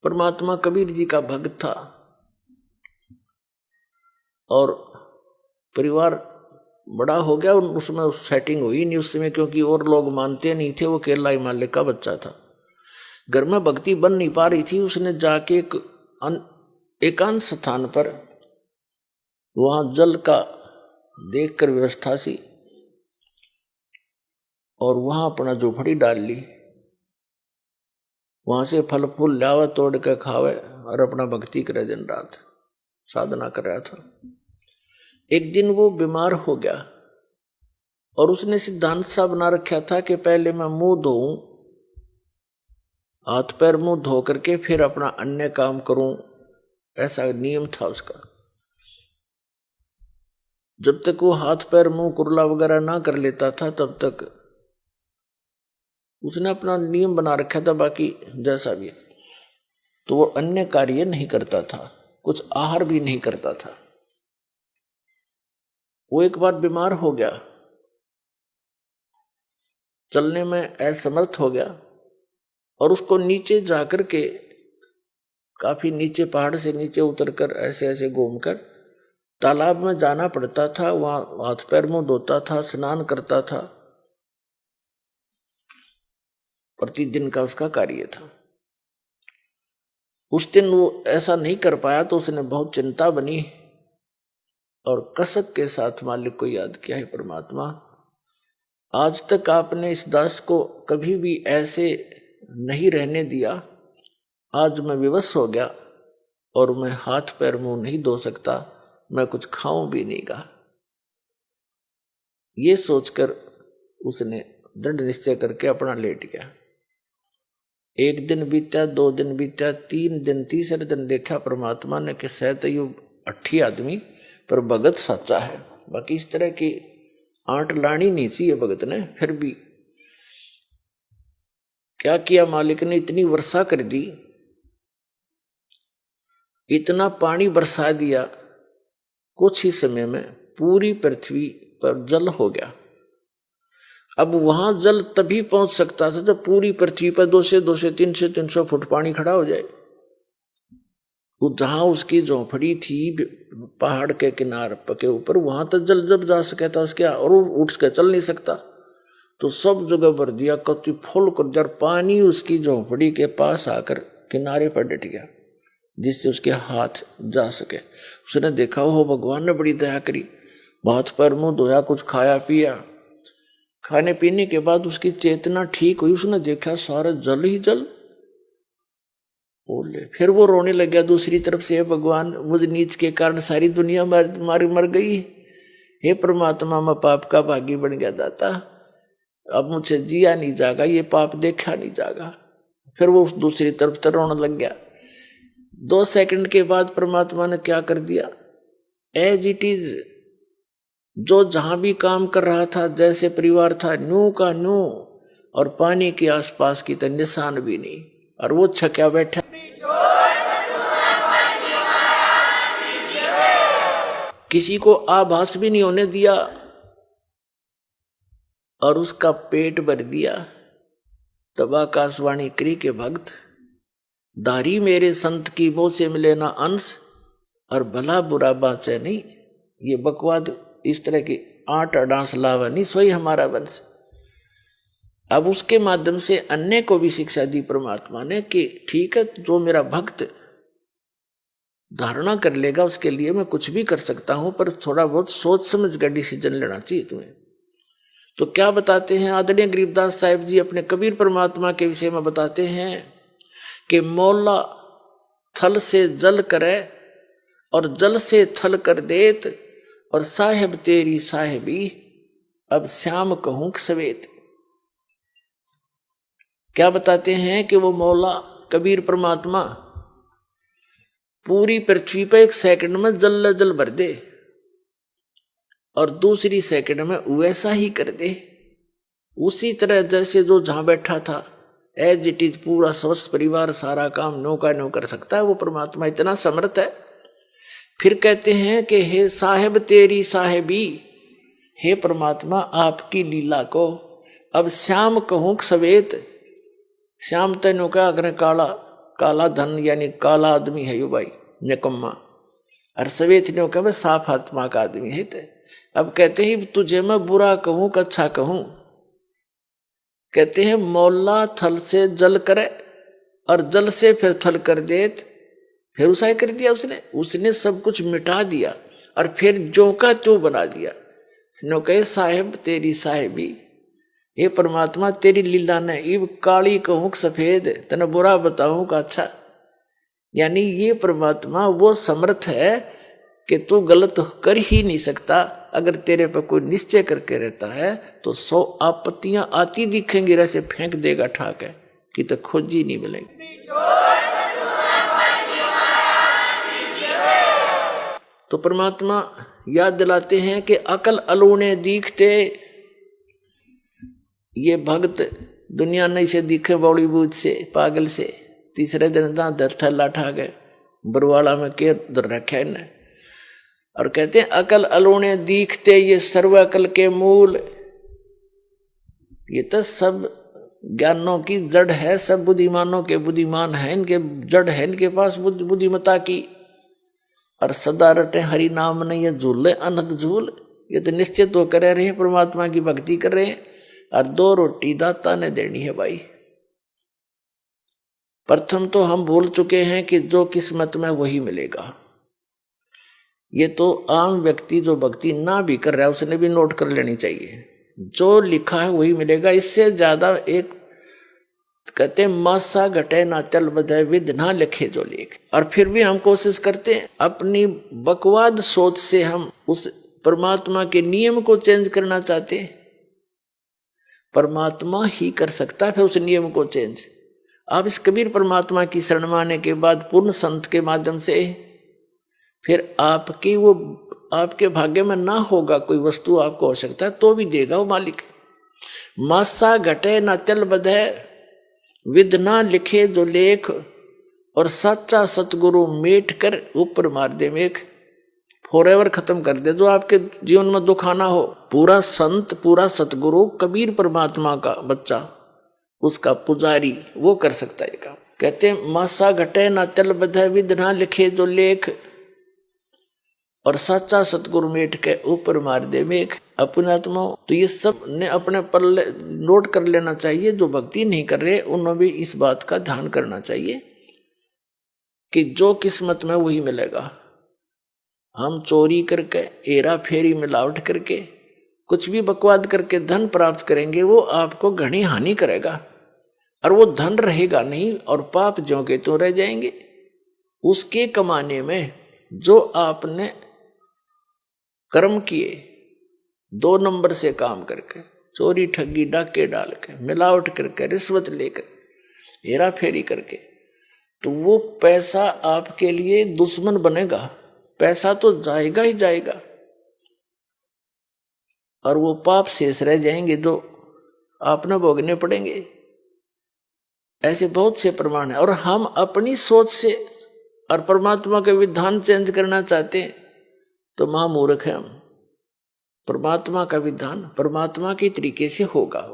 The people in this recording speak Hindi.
परमात्मा कबीर जी का भक्त था और परिवार बड़ा हो गया, उसमें सेटिंग हुई नहीं उस समय, क्योंकि और लोग मानते नहीं थे, वो केरला हिमालय का बच्चा था। घर में भक्ति बन नहीं पा रही थी। उसने जाके एक एकांत स्थान पर वहां जल का देखकर व्यवस्था सी और वहां अपना झोपड़ी डाल ली। वहां से फल फूल लावे, तोड़ के खावे और अपना भक्ति करे, दिन रात साधना कर रहा था। एक दिन वो बीमार हो गया और उसने सिद्धांत सा बना रखा था कि पहले मैं मुंह धोऊं, हाथ पैर मुंह धो करके फिर अपना अन्य काम करूं, ऐसा नियम था उसका। जब तक वो हाथ पैर मुंह कुरला वगैरह ना कर लेता था तब तक उसने अपना नियम बना रखा था। बाकी जैसा भी, तो वो अन्य कार्य नहीं करता था, कुछ आहार भी नहीं करता था। वो एक बार बीमार हो गया, चलने में असमर्थ हो गया और उसको नीचे जाकर के, काफी नीचे, पहाड़ से नीचे उतरकर ऐसे ऐसे घूमकर तालाब में जाना पड़ता था। वहां हाथ पैर मुंह धोता था, स्नान करता था, प्रतिदिन का उसका कार्य था। उस दिन वो ऐसा नहीं कर पाया तो उसने बहुत चिंता बनी और कसक के साथ मालिक को याद किया, है परमात्मा, आज तक आपने इस दास को कभी भी ऐसे नहीं रहने दिया, आज मैं विवश हो गया और मैं हाथ पैर मुंह नहीं धो सकता, मैं कुछ खाऊं भी नहीं गा। ये सोचकर उसने दृढ़ निश्चय करके अपना लेट गया। एक दिन बीता, 2 दिन बीता, 3 दिन, तीसरे दिन देखा परमात्मा ने कि शायद ये अट्ठी आदमी पर भगत सच्चा है। बाकी इस तरह की आंट लानी नहीं सी है भगत ने। फिर भी क्या किया मालिक ने, इतनी वर्षा कर दी, इतना पानी बरसा दिया, कुछ ही समय में पूरी पृथ्वी पर जल हो गया। अब वहां जल तभी पहुंच सकता था जब पूरी पृथ्वी पर 200 300 फुट पानी खड़ा हो जाए। वो जहां उसकी झोंपड़ी थी पहाड़ के किनारे के ऊपर, वहां तक जल जब जा सके था उसके, और उठ के चल नहीं सकता, तो सब जगह भर दिया, कति फुल कर दिया। पानी उसकी झोंपड़ी के पास आकर किनारे पर डट गया जिससे उसके हाथ जा सके। उसने देखा हो भगवान ने बड़ी दया करी, हाथ पैर मुंह धोया, कुछ खाया पिया। खाने पीने के बाद उसकी चेतना ठीक हुई, उसने देखा सारा जल ही जल। बोले फिर वो रोने लग गया दूसरी तरफ से, भगवान मुझ नीच के कारण सारी दुनिया मर गई, हे परमात्मा मैं पाप का भागी बन गया दाता, अब मुझे जिया नहीं जाएगा, ये पाप देखा नहीं जाएगा। फिर वो दूसरी तरफ से रोने लग गया। 2 सेकंड के बाद परमात्मा ने क्या कर दिया, एज इट इज, जो जहां भी काम कर रहा था, जैसे परिवार था, न्यू का न्यू, और पानी के आसपास की तो निशान भी नहीं, और वो छक्या बैठा। किसी को आभास भी नहीं होने दिया और उसका पेट भर दिया। तब आकाशवाणी करी के भक्त, दारी मेरे संत की मोह से मिले ना अंश, और भला बुरा बाचे नहीं। ये बकवाद इस तरह की 8 अडांस लावा नहीं, सोई हमारा वंश। अब उसके माध्यम से अन्य को भी शिक्षा दी परमात्मा ने कि ठीक है, जो मेरा भक्त धारणा कर लेगा उसके लिए मैं कुछ भी कर सकता हूं, पर थोड़ा बहुत सोच समझ कर डिसीजन लेना चाहिए तुम्हें। तो क्या बताते हैं आदरणीय गरीबदास साहिब जी अपने कबीर परमात्मा के विषय में बताते हैं कि मौला थल से जल करे और जल से थल कर देत, और साहेब तेरी साहेबी अब श्याम कहूं सवेत। क्या बताते हैं कि वो मौला कबीर परमात्मा पूरी पृथ्वी पर 1 सेकंड में जल जल भर दे और दूसरी सेकंड में वैसा ही कर दे, उसी तरह जैसे जो जहां बैठा था एज इट इज पूरा स्वस्थ परिवार सारा काम नो का नो कर सकता है। वो परमात्मा इतना समर्थ है। फिर कहते हैं कि हे साहेब तेरी साहेबी, हे परमात्मा आपकी लीला को अब श्याम कहूं सवेत। श्याम तेनों का अग्र काला काला धन यानी काला आदमी है यो भाई, निकम्मा। और सवेत ने कहा साफ आत्मा का आदमी है। ते अब कहते हैं तुझे मैं बुरा कहूं कि अच्छा कहूं। कहते हैं मौला थल से जल करे और जल से फिर थल कर दे। फिर उसा कर दिया उसने सब कुछ मिटा दिया और फिर जो का त्यों बना दिया। नो कहे साहेब तेरी साहेबी, ये परमात्मा तेरी लीला ने इब काली कहूं सफेद, तने बुरा बताऊं का अच्छा। यानी ये परमात्मा वो समर्थ है कि तू गलत कर ही नहीं सकता। अगर तेरे पर कोई निश्चय करके रहता है तो 100 आपत्तियां आती दिखेंगी, ऐसे फेंक देगा ठाक है कि तो खोज ही नहीं मिलेगी। तो परमात्मा याद दिलाते हैं कि अकल अलूने दिखते, ये भक्त दुनिया नहीं से दिखे बॉलीवुड से पागल से। तीसरे दिन दर थैला ठा गए बरवाला में के दर रखे ने। और कहते हैं अकल अलूने दिखते ये सर्व अकल के मूल। ये तो सब ज्ञानों की जड़ है, सब बुद्धिमानों के बुद्धिमान है, इनके जड़ है इनके पास बुद्धिमता की। और सदा रटे हरि नाम नहीं ये झूले अनंत झूल। ये तो निश्चित तो कर रहे हैं परमात्मा की भक्ति कर रहे हैं। और 2 रोटी दाता ने देनी है भाई। प्रथम तो हम भूल चुके हैं कि जो किस्मत में वही मिलेगा। ये तो आम व्यक्ति जो भक्ति ना भी कर रहा है उसने भी नोट कर लेनी चाहिए, जो लिखा है वही मिलेगा। इससे ज्यादा एक कहते मासा घटे ना चल बधे विद ना लिखे जो लेख। और फिर भी हम कोशिश करते हैं अपनी बकवाद सोच से हम उस परमात्मा के नियम को चेंज करना चाहते हैं। परमात्मा ही कर सकता है फिर उस नियम को चेंज। आप इस कबीर परमात्मा की शरण में आने के बाद पूर्ण संत के माध्यम से फिर आपकी वो आपके भाग्य में ना होगा कोई वस्तु आपको हो सकता है तो भी देगा वो मालिक। मासा घटे ना चल बधे विद ना लिखे जो लेख, और सच्चा सतगुरु मेट कर ऊपर मार दे मेघ। फॉरएवर खत्म कर दे जो आपके जीवन में दुख आना हो। पूरा संत पूरा सतगुरु कबीर परमात्मा का बच्चा उसका पुजारी वो कर सकता है काम। कहते हैं मासा घटे ना चल बधे विद ना लिखे जो लेख, और सच्चा सतगुरु मेट के ऊपर मार दे मेघ। अपने आत्मा तो ये सब ने अपने पर नोट कर लेना चाहिए। जो भक्ति नहीं कर रहे उन्हें भी इस बात का ध्यान करना चाहिए कि जो किस्मत में वही मिलेगा। हम चोरी करके हेरा फेरी मिलावट करके कुछ भी बकवाद करके धन प्राप्त करेंगे वो आपको घनी हानि करेगा और वो धन रहेगा नहीं और पाप ज्यों के त्यों रह जाएंगे। उसके कमाने में जो आपने कर्म किए 2 नंबर से काम करके चोरी ठगी डाके डाल के मिलावट करके रिश्वत लेकर हेरा फेरी करके, तो वो पैसा आपके लिए दुश्मन बनेगा। पैसा तो जाएगा ही जाएगा और वो पाप शेष रह जाएंगे जो आपने भोगने पड़ेंगे। ऐसे बहुत से प्रमाण है। और हम अपनी सोच से और परमात्मा के विधान चेंज करना चाहते हैं तो महामूर्ख है हम। परमात्मा का विधान परमात्मा के तरीके से होगा।